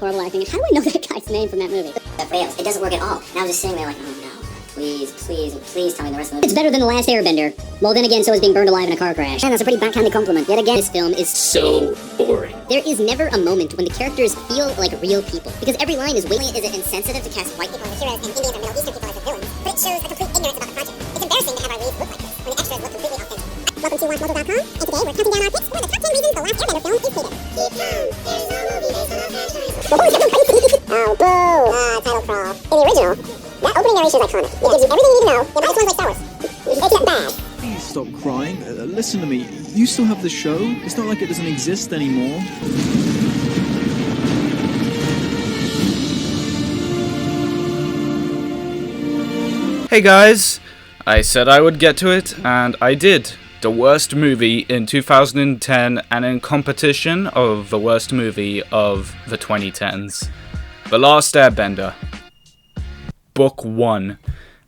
horrible acting. How do I know that guy's name from that movie? That fails. It doesn't work at all. And I was just sitting there like, oh no, please tell me the rest of the movie. It's better than the last Airbender. Well, then again, so is being burned alive in a car crash. And that's a pretty backhanded compliment. Yet again, this film is so boring. There is never a moment when the characters feel like real people. Because every line is Is it insensitive to cast white people as heroes and Indian or Middle Eastern people as the villains? But it shows a complete ignorance about the project. It's embarrassing to have our leads look like this, when the extras look completely authentic. Welcome to WatchMojo.com, and today we're counting down our picks for the top 10 reasons the last Airbender film is hated. Keep calm, there's no movie based on our franchise. Oh, boo! Title crawl. In the original, that opening narration is iconic. It gives you everything you need to know about this one's like Star Wars. It's not bad. Please stop crying. Listen to me. You still have the show. It's not like it doesn't exist anymore. Hey guys, I said I would get to it, and I did. The worst movie in 2010 and in competition of the worst movie of the 2010s. The Last Airbender. Book 1.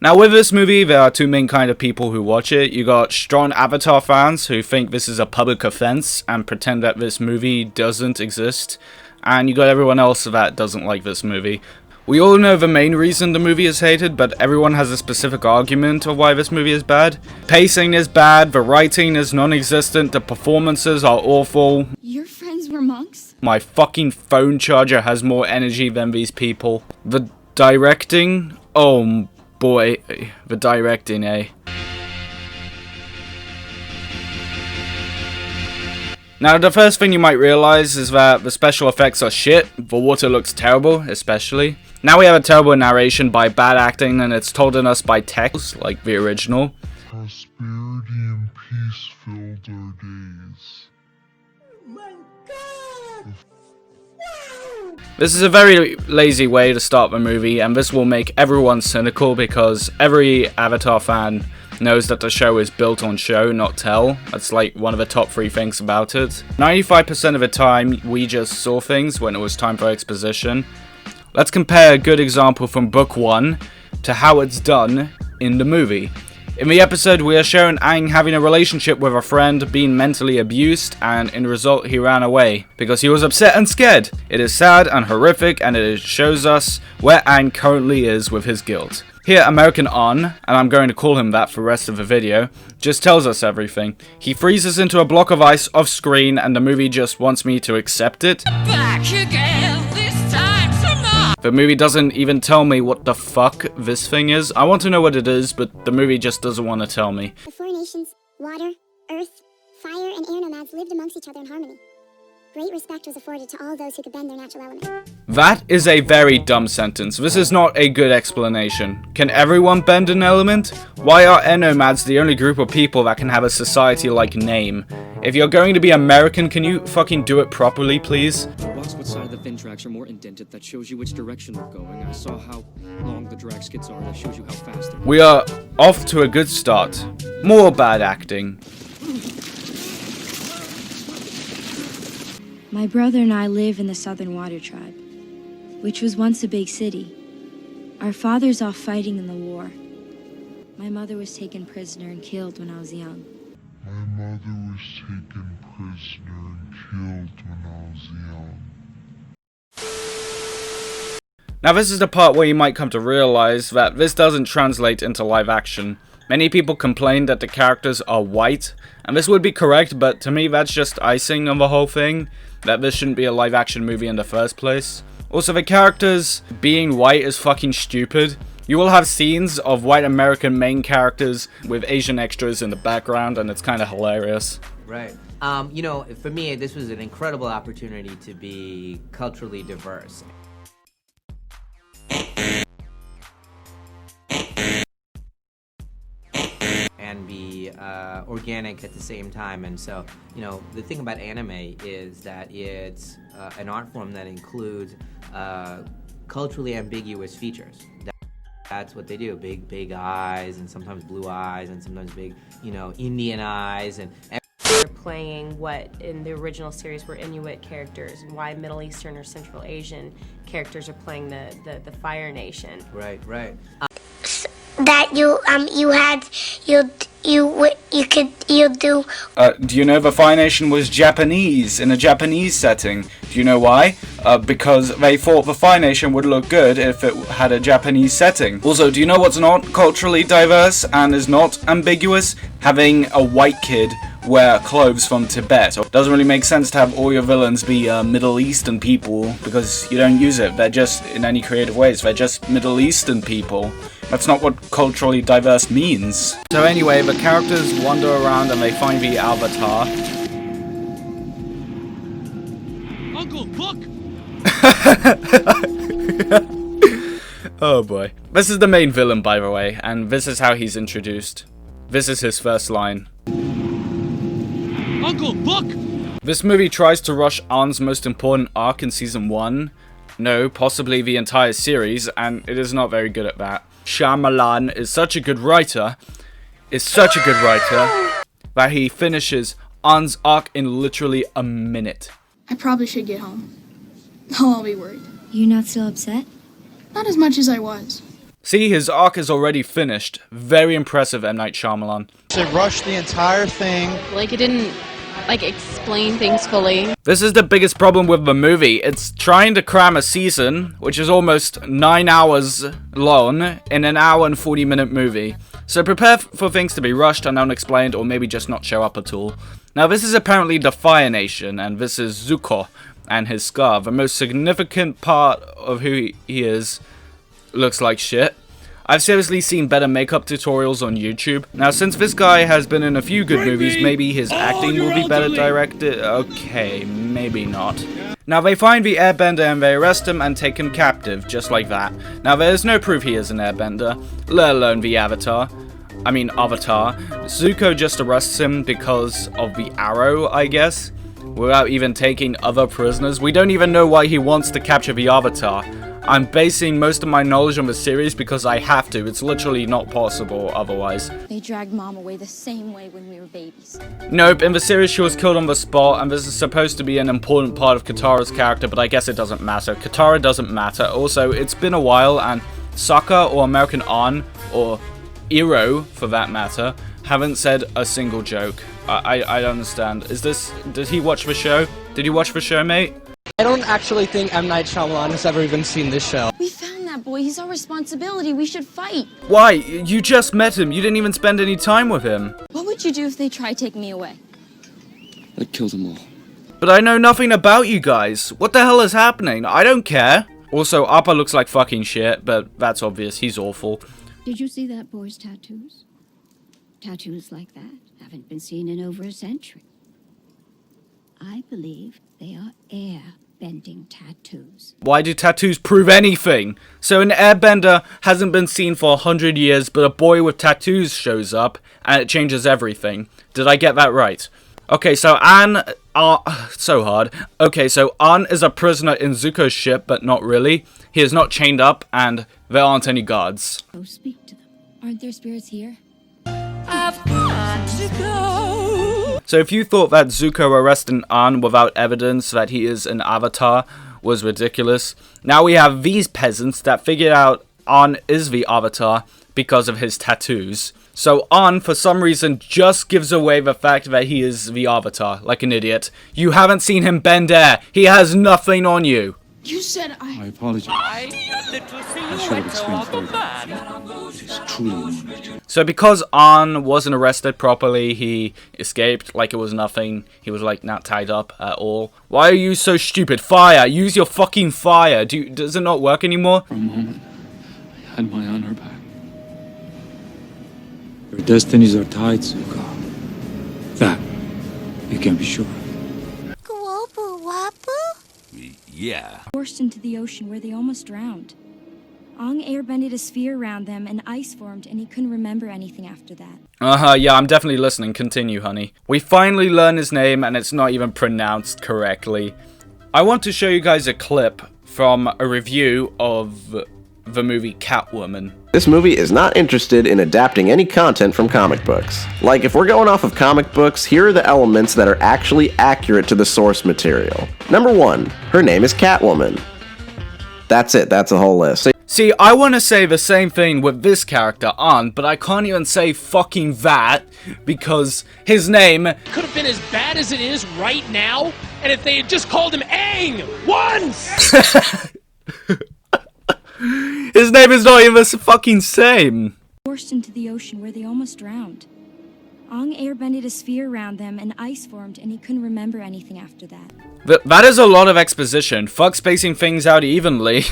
Now with this movie, there are two main kind of people who watch it. You got strong Avatar fans who think this is a public offense and pretend that this movie doesn't exist. And you got everyone else that doesn't like this movie. We all know the main reason the movie is hated, but everyone has a specific argument of why this movie is bad. Pacing is bad, the writing is non-existent, the performances are awful. Your friends were monks? My fucking phone charger has more energy than these people. The directing? Oh boy, the directing, eh? Now, the first thing you might realize is that the special effects are shit. The water looks terrible, especially. Now we have a terrible narration by bad acting, and it's told in us by text, like the original. Prosperity and peace filled our days. My God! This is a very lazy way to start the movie, and this will make everyone cynical because every Avatar fan knows that the show is built on show, not tell. That's like one of the top 3 things about it. 95% of the time, we just saw things when it was time for exposition. Let's compare a good example from book 1 to how it's done in the movie. In the episode, we are shown Aang having a relationship with a friend, being mentally abused, and in the result, he ran away because he was upset and scared. It is sad and horrific, and it shows us where Aang currently is with his guilt. Here, American On, and I'm going to call him that for the rest of the video, just tells us everything. He freezes into a block of ice off screen, and the movie just wants me to accept it. Back again, this time tonight! The movie doesn't even tell me what the fuck this thing is. I want to know what it is, but the movie just doesn't want to tell me. The 4 nations, water, earth, fire, and air nomads lived amongst each other in harmony. Great respect was afforded to all those who could bend their natural element. That is a very dumb sentence. This is not a good explanation. Can everyone bend an element? Why are air nomads the only group of people that can have a society-like name? If you're going to be American, can you fucking do it properly, please? The box what side of the fin tracks are more indented. That shows you which direction they're going. I saw how long the drag skids are. That shows you how fast they're. We are off to a good start. More bad acting. My brother and I live in the Southern Water Tribe, which was once a big city. Our father's off fighting in the war. My mother was taken prisoner and killed when I was young. My mother was taken prisoner and killed when I was young. Now this is the part where you might come to realize that this doesn't translate into live action. Many people complain that the characters are white, and this would be correct, but to me that's just icing on the whole thing, that this shouldn't be a live action movie in the first place. Also, the characters being white is fucking stupid. You will have scenes of white American main characters with Asian extras in the background, and it's kind of hilarious. Right. You know, for me, this was an incredible opportunity to be culturally diverse. And be organic at the same time. And so, you know, the thing about anime is that it's an art form that includes culturally ambiguous features. That's what they do. Big eyes, and sometimes blue eyes, and sometimes big, you know, Indian eyes. And they're playing what in the original series were Inuit characters, and why Middle Eastern or Central Asian characters are playing the Fire Nation. Right. That that you do. Do you know the Fire Nation was Japanese in a Japanese setting? Do you know why? Because they thought the Fire Nation would look good if it had a Japanese setting. Also, do you know what's not culturally diverse and is not ambiguous? Having a white kid wear clothes from Tibet. It doesn't really make sense to have all your villains be Middle Eastern people because you don't use it. They're just, in any creative ways, they're just Middle Eastern people. That's not what culturally diverse means. So anyway, the characters wander around and they find the Avatar. Uncle, look! Oh boy. This is the main villain, by the way, and this is how he's introduced. This is his first line. Uncle, look! This movie tries to rush An's most important arc in season 1. No, possibly the entire series, and it is not very good at that. Shyamalan is such a good writer, that he finishes An's arc in literally a minute. I probably should get home. I'll be worried. You're not still upset? Not as much as I was. See, his arc is already finished. Very impressive, M. Night Shyamalan. They rushed the entire thing. Like, it didn't, explain things fully. This is the biggest problem with the movie. It's trying to cram a season, which is almost 9 hours long, in an hour and 40-minute movie. So prepare for things to be rushed and unexplained, or maybe just not show up at all. Now, this is apparently the Fire Nation, and this is Zuko and his scar. The most significant part of who he is looks like shit. I've seriously seen better makeup tutorials on YouTube. Now, since this guy has been in a few good movies, maybe his acting will be better directed. Okay, maybe not. Now, they find the Airbender and they arrest him and take him captive, just like that. Now, there is no proof he is an Airbender, let alone the Avatar. Zuko just arrests him because of the arrow, I guess, without even taking other prisoners. We don't even know why he wants to capture the Avatar. I'm basing most of my knowledge on the series because I have to. It's literally not possible otherwise. They dragged Mom away the same way when we were babies. Nope, in the series she was killed on the spot, and this is supposed to be an important part of Katara's character, but I guess it doesn't matter. Katara doesn't matter. Also, it's been a while, and Sokka or American An, or Iroh for that matter, haven't said a single joke. I don't understand. Did he watch the show? Did you watch the show, mate? I don't actually think M. Night Shyamalan has ever even seen this show. We found that boy. He's our responsibility. We should fight. Why? You just met him. You didn't even spend any time with him. What would you do if they tried taking me away? I'd kill them all. But I know nothing about you guys. What the hell is happening? I don't care. Also, Appa looks like fucking shit, but that's obvious. He's awful. Did you see that boy's tattoos? Tattoos like that haven't been seen in over a century. I believe they are air-bending tattoos. Why do tattoos prove anything? So an airbender hasn't been seen for 100 years, but a boy with tattoos shows up, and it changes everything. Did I get that right? Okay, so so hard. Okay, so An is a prisoner in Zuko's ship, but not really. He is not chained up, and there aren't any guards. Go speak to them. Aren't there spirits here? I've got to go. So if you thought that Zuko arresting An without evidence that he is an avatar was ridiculous, now we have these peasants that figured out An is the avatar because of his tattoos. So An, for some reason, just gives away the fact that he is the avatar, like an idiot. You haven't seen him bend air. He has nothing on you. You said I apologize. I should have explained further. It is truly an honor. So because An wasn't arrested properly, he escaped like it was nothing. He was like not tied up at all. Why are you so stupid? Fire! Use your fucking fire! Does it not work anymore? For a moment, I had my honor back. Your destinies are tied, Zuko. That you can be sure. Yeah. Forced into the ocean where they almost drowned. Aang airbended a sphere around them and ice formed, and he couldn't remember anything after that. Yeah, I'm definitely listening. Continue, honey. We finally learn his name, and it's not even pronounced correctly. I want to show you guys a clip from a review of the movie Catwoman. This movie is not interested in adapting any content from comic books. Like, if we're going off of comic books, here are the elements that are actually accurate to the source material. Number 1, her name is Catwoman. That's it, that's the whole list. See, I want to say the same thing with this character, An, but I can't even say fucking that because his name Could have been as bad as it is right now, and if they had just called him Aang once! his name is not even the fucking same. Forced into the ocean where they almost drowned. Ong airbended a sphere around them and ice formed and he couldn't remember anything after that. That is a lot of exposition. Fuck spacing things out evenly.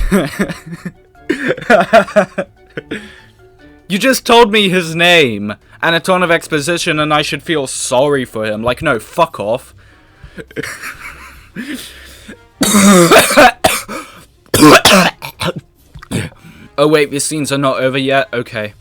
You just told me his name and a ton of exposition and I should feel sorry for him. Like, no, fuck off. Oh wait, these scenes are not over yet? Okay.